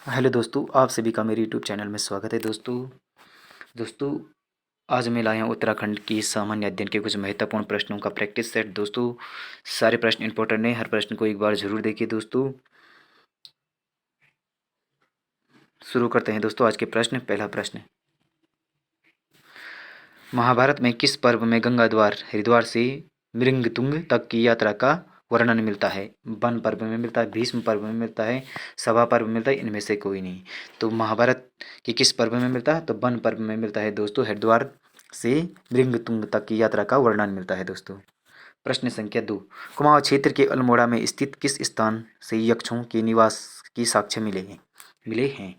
Hello दोस्तों, आप सभी का मेरे यूट्यूब चैनल में स्वागत है। दोस्तों आज मैं लाया हूँ उत्तराखंड की सामान्य अध्ययन के कुछ महत्वपूर्ण प्रश्नों का प्रैक्टिस सेट। दोस्तों सारे प्रश्न इंपॉर्टेंट हैं, हर प्रश्न को एक बार जरूर देखिए। दोस्तों शुरू करते हैं। दोस्तों आज के प्रश्न, पहला प्रश्न, महाभारत में किस पर्व में गंगा द्वार हरिद्वार से मृंगतुंग तक की यात्रा का वर्णन मिलता है? वन पर्व में मिलता है, भीष्म पर्व में मिलता है, सभा पर्व में मिलता है, इनमें से कोई नहीं। तो महाभारत के किस पर्व में मिलता है? तो वन पर्व में मिलता है दोस्तों। हरिद्वार से मृंगतुंग तक की यात्रा का वर्णन मिलता है दोस्तों। प्रश्न संख्या 2, कुमाऊं क्षेत्र के अल्मोड़ा में स्थित किस स्थान से यक्षों के निवास की साक्ष्य मिले हैं?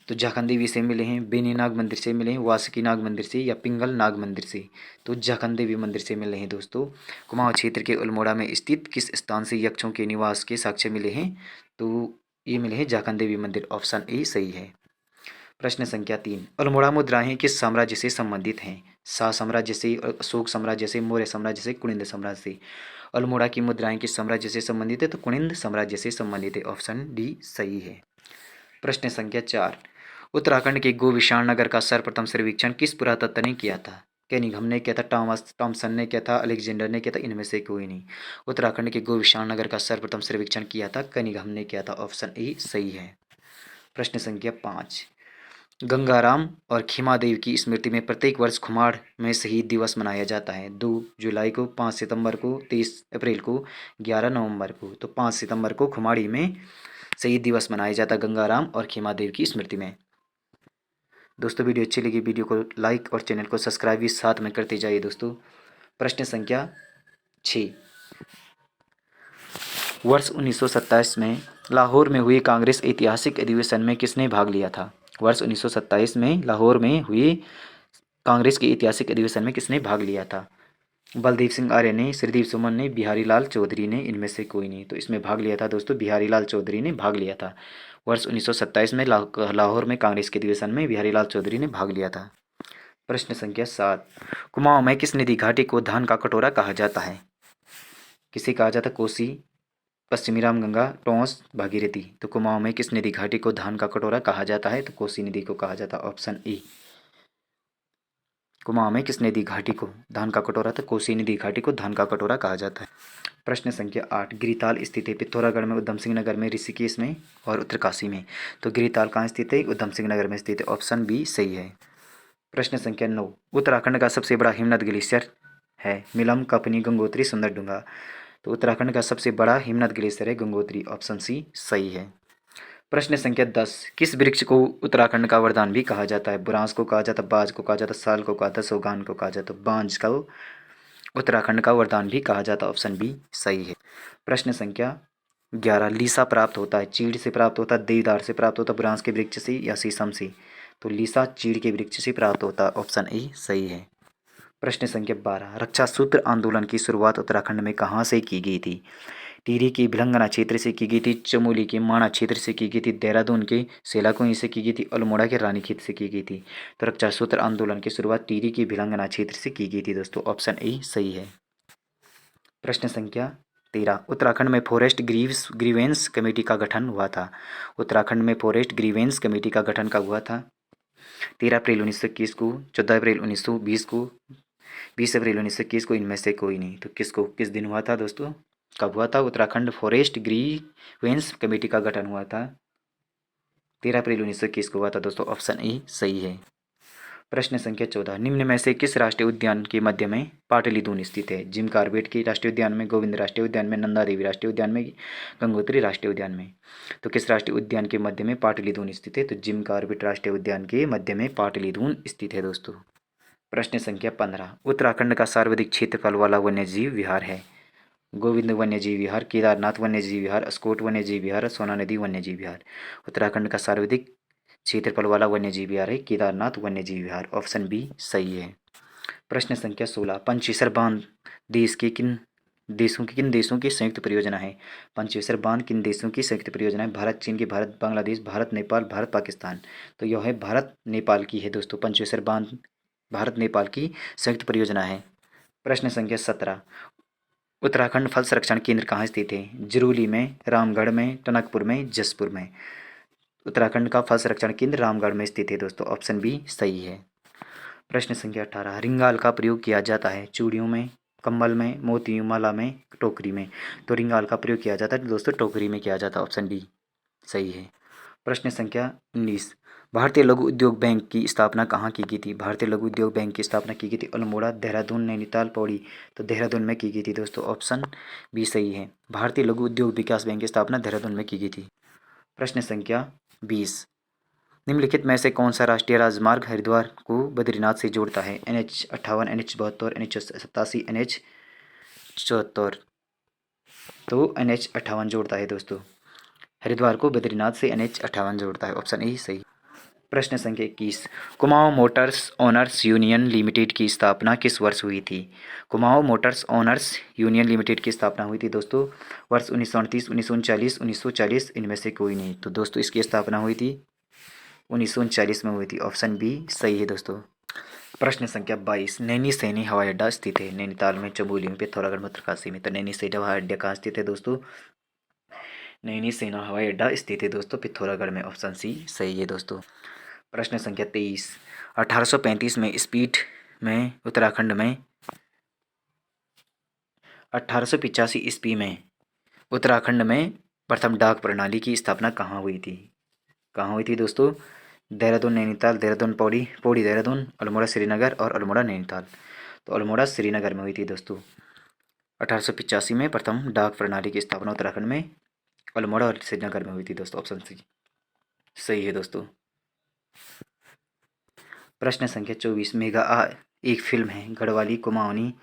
तो झारखंड देवी से मिले हैं, बेनी नाग मंदिर से मिले हैं, वासुकी नाग मंदिर से, या पिंगल नाग मंदिर से? तो झारखंड देवी मंदिर से मिले हैं दोस्तों। कुमाऊं क्षेत्र के अल्मोड़ा में स्थित किस स्थान से यक्षों के निवास के साक्ष्य मिले हैं? तो ये मिले हैं झारखंड देवी मंदिर, ऑप्शन ए सही है। प्रश्न संख्या 3, अल्मोड़ा मुद्राएं किस साम्राज्य से संबंधित हैं? शाह साम्राज्य से, अशोक साम्राज्य से, मौर्य साम्राज्य से, कुनिंद साम्राज्य से? अल्मोड़ा की मुद्राएं किस साम्राज्य से संबंधित है? तो कुनिंद साम्राज्य से संबंधित है, ऑप्शन डी सही है। प्रश्न संख्या 4, उत्तराखंड के गोविशाण नगर का सर्वप्रथम सर्वेक्षण किस पुरातत्व ने किया था? केनिघम ने किया था, टॉमसन ने किया था, अलेक्जेंडर ने किया था, इनमें से कोई नहीं। उत्तराखंड के गोविशाण नगर का सर्वप्रथम सर्वेक्षण किया था केनिघम ने किया था, ऑप्शन ए सही है। प्रश्न संख्या 5, गंगाराम और खीमादेव की स्मृति में प्रत्येक वर्ष खुमाड़ में शहीद दिवस मनाया जाता है। 2 जुलाई को, 5 सितंबर को, 23 अप्रैल को, 11 नवंबर को? तो 5 सितंबर को खुमाड़ी में शहीद दिवस मनाया जाता है गंगाराम और खीमादेव की स्मृति में। दोस्तों वीडियो अच्छी लगी, वीडियो को लाइक और चैनल को सब्सक्राइब भी साथ में करते जाइए दोस्तों। प्रश्न संख्या 6, वर्ष 1927 में लाहौर में हुए कांग्रेस ऐतिहासिक अधिवेशन में किसने भाग लिया था? वर्ष 1927 में लाहौर में हुए कांग्रेस के ऐतिहासिक अधिवेशन में किसने भाग लिया था? बलदेव सिंह आर्य ने, श्रीदेव सुमन ने, बिहारी लाल चौधरी ने, इनमें से कोई नहीं। तो इसमें भाग लिया था दोस्तों, बिहारी लाल चौधरी ने भाग लिया था। वर्ष 1927 में लाहौर में कांग्रेस के अधिवेशन में बिहारी लाल चौधरी ने भाग लिया था। प्रश्न संख्या 7, कुमाऊं में किस नदी घाटी को धान का कटोरा कहा जाता है? किसे कहा जाता है? कोसी, पश्चिमी रामगंगा, टोंस, भागीरथी? तो कुमाऊं में किस नदी घाटी को धान का कटोरा कहा जाता है? तो कोसी नदी को कहा जाता है, ऑप्शन ए। कुमाऊं में किस नदी घाटी को धान का कटोरा? तो कोसी नदी घाटी को धान का कटोरा कहा जाता है। प्रश्न संख्या 8, गिरिताल स्थित है पिथौरागढ़ में, उधम सिंह नगर में, ऋषिकेश में और उत्तरकाशी में? तो गिरिताल कहाँ स्थित है? उधम सिंह नगर में स्थित है, ऑप्शन बी सही है। प्रश्न संख्या 9, उत्तराखंड का सबसे बड़ा हिमनद ग्लेशियर है? मिलम, कपनी, गंगोत्री, सुंदरडूंगा? तो उत्तराखंड का सबसे बड़ा हिमनद ग्लेशियर है गंगोत्री, ऑप्शन सी सही है। प्रश्न संख्या 10, किस वृक्ष को उत्तराखंड का वरदान भी कहा जाता है? बुरांस को कहा जाता है, बाज को कहा जाता है, साल को कहा जाता है, सौगान को कहा जाता है? बांज को उत्तराखंड का वरदान भी कहा जाता है, ऑप्शन बी सही है। प्रश्न संख्या 11, लीसा प्राप्त होता है? चीड़ से प्राप्त होता है, देवदार से प्राप्त होता है, बुरांस के वृक्ष से या शीशम से? तो लीसा चीड़ के वृक्ष से प्राप्त होता है, ऑप्शन ए सही है। प्रश्न संख्या 12, रक्षा सूत्र आंदोलन की शुरुआत उत्तराखंड में कहाँ से की गई थी? टिहरी के भिलंगना क्षेत्र से की गई थी, चमोली के माणा क्षेत्र से की गई थी, देहरादून के सेलाकुई से की गई थी, अल्मोड़ा के रानीखेत से की गई थी? तो रक्षा सूत्र आंदोलन की शुरुआत टिहरी के भिलंगना क्षेत्र से की गई थी दोस्तों, ऑप्शन ए सही है। प्रश्न संख्या 13, उत्तराखंड में फॉरेस्ट ग्रीवेंस कमेटी का गठन हुआ था? उत्तराखंड में फॉरेस्ट ग्रीवेंस कमेटी का गठन कब हुआ था? 13 अप्रैल 1921 को, 14 अप्रैल 1920 को, 20 अप्रैल 1921 को, इनमें से कोई नहीं। तो किस दिन हुआ था दोस्तों, कब हुआ था? उत्तराखंड फॉरेस्ट ग्रीवेंस कमेटी का गठन हुआ था 13 अप्रैल 1921 को हुआ था दोस्तों, ऑप्शन ए सही है। प्रश्न संख्या 14, निम्न में से किस राष्ट्रीय उद्यान के मध्य में पाटलिदून स्थित है? जिम कार्बेट के राष्ट्रीय उद्यान में, गोविंद राष्ट्रीय उद्यान में, नंदा देवी राष्ट्रीय उद्यान में, गंगोत्री राष्ट्रीय उद्यान में? तो किस राष्ट्रीय उद्यान के मध्य में पाटलिदून स्थित है? तो जिम कार्बेट राष्ट्रीय उद्यान के मध्य में पाटलिदून स्थित है दोस्तों। प्रश्न संख्या 15, उत्तराखंड का सर्वाधिक क्षेत्रफल वाला वन्यजीव विहार है? गोविंद वन्यजीव विहार, केदारनाथ वन्यजीव विहार, अस्कोट वन्यजीव विहार, सोना नदी वन्यजीव विहार? उत्तराखंड का सर्वाधिक क्षेत्रफल वाला वन्यजीव विहार है केदारनाथ वन्यजीव विहार, ऑप्शन बी सही है। प्रश्न संख्या 16, पंचेसर बांध देश के किन देशों की संयुक्त परियोजना है? पंचेसर बांध किन देशों की संयुक्त परियोजना है? भारत चीन की, भारत बांग्लादेश, भारत नेपाल, भारत पाकिस्तान? तो यह है भारत नेपाल की है दोस्तों, पंचेसर बांध भारत नेपाल की संयुक्त परियोजना है। प्रश्न संख्या 17, उत्तराखंड फल संरक्षण केंद्र कहाँ स्थित है? जरूली में, रामगढ़ में, टनकपुर में, जसपुर में? उत्तराखंड का फल संरक्षण केंद्र रामगढ़ में स्थित है दोस्तों, ऑप्शन बी सही है। प्रश्न संख्या 18, रिंगाल का प्रयोग किया जाता है चूड़ियों में, कम्बल में, मोतियों माला में, टोकरी में। तो रिंगाल का प्रयोग किया जाता है दोस्तों टोकरी में किया जाता है, ऑप्शन डी सही है। प्रश्न संख्या 19, भारतीय लघु उद्योग बैंक की स्थापना कहाँ की गई थी? भारतीय लघु उद्योग बैंक की स्थापना की गई थी अल्मोड़ा, देहरादून, नैनीताल, पौड़ी। तो देहरादून में की गई थी दोस्तों, ऑप्शन बी सही है। भारतीय लघु उद्योग विकास बैंक की स्थापना देहरादून में की गई थी। प्रश्न संख्या 20, निम्नलिखित में से कौन सा राष्ट्रीय राजमार्ग हरिद्वार को बद्रीनाथ से जोड़ता है? NH58, NH72, NH87, NH74। तो NH58 जोड़ता है दोस्तों, हरिद्वार को बद्रीनाथ से NH58 जोड़ता है, ऑप्शन ए सही। प्रश्न संख्या 21, Kumaon Motors owners union limited की स्थापना किस वर्ष हुई थी? Kumaon Motors owners union limited की स्थापना हुई थी दोस्तों वर्ष 1938, 1939, 1940, इनमें से कोई नहीं। तो दोस्तों इसकी स्थापना हुई थी 1939 में हुई थी, ऑप्शन बी सही है दोस्तों। प्रश्न संख्या 22, नैनी सैनी हवाई अड्डा स्थित है नैनीताल में, चमोली में, पिथौरागढ़ में, उत्तरकाशी में। तो नैनी सैनी हवाई अड्डा कहाँ स्थित है दोस्तों? नैनी सेना हवाई अड्डा स्थित है दोस्तों पिथौरागढ़ में, ऑप्शन सी सही है दोस्तों। प्रश्न संख्या 23, 1835 में स्पीड में उत्तराखंड में 1885 ईस्वी में उत्तराखंड में प्रथम डाक प्रणाली की स्थापना कहाँ हुई थी? कहाँ हुई थी दोस्तों? देहरादून, नैनीताल, देहरादून, पौड़ी, पौड़ी देहरादून, अल्मोड़ा श्रीनगर और अल्मोड़ा नैनीताल। तो अल्मोड़ा श्रीनगर में हुई थी दोस्तों 1885 में प्रथम डाक प्रणाली की स्थापना उत्तराखंड में अल्मोड़ा और श्रीनगर में हुई थी दोस्तों, ऑप्शन सी सही है दोस्तों। प्रश्न संख्या 24, मेघा आ एक फिल्म है गढ़वाली कुमाऊनी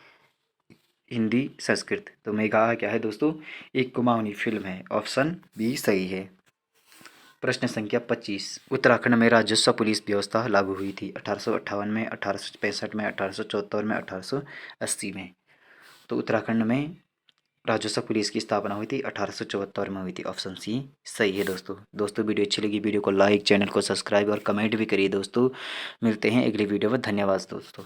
हिंदी संस्कृत। तो मेघा आ क्या है दोस्तों? एक कुमाऊनी फिल्म है, ऑप्शन बी सही है। प्रश्न संख्या 25, उत्तराखंड में राजस्व पुलिस व्यवस्था लागू हुई थी 1858 में, 1865 में, 1874 में, 1880 में। तो उत्तराखंड में राजस्व पुलिस की स्थापना हुई थी 1874 में हुई थी, ऑप्शन सी सही है दोस्तों। दोस्तों वीडियो अच्छी लगी, वीडियो को लाइक, चैनल को सब्सक्राइब और कमेंट भी करिए दोस्तों। मिलते हैं अगली वीडियो में, धन्यवाद दोस्तों।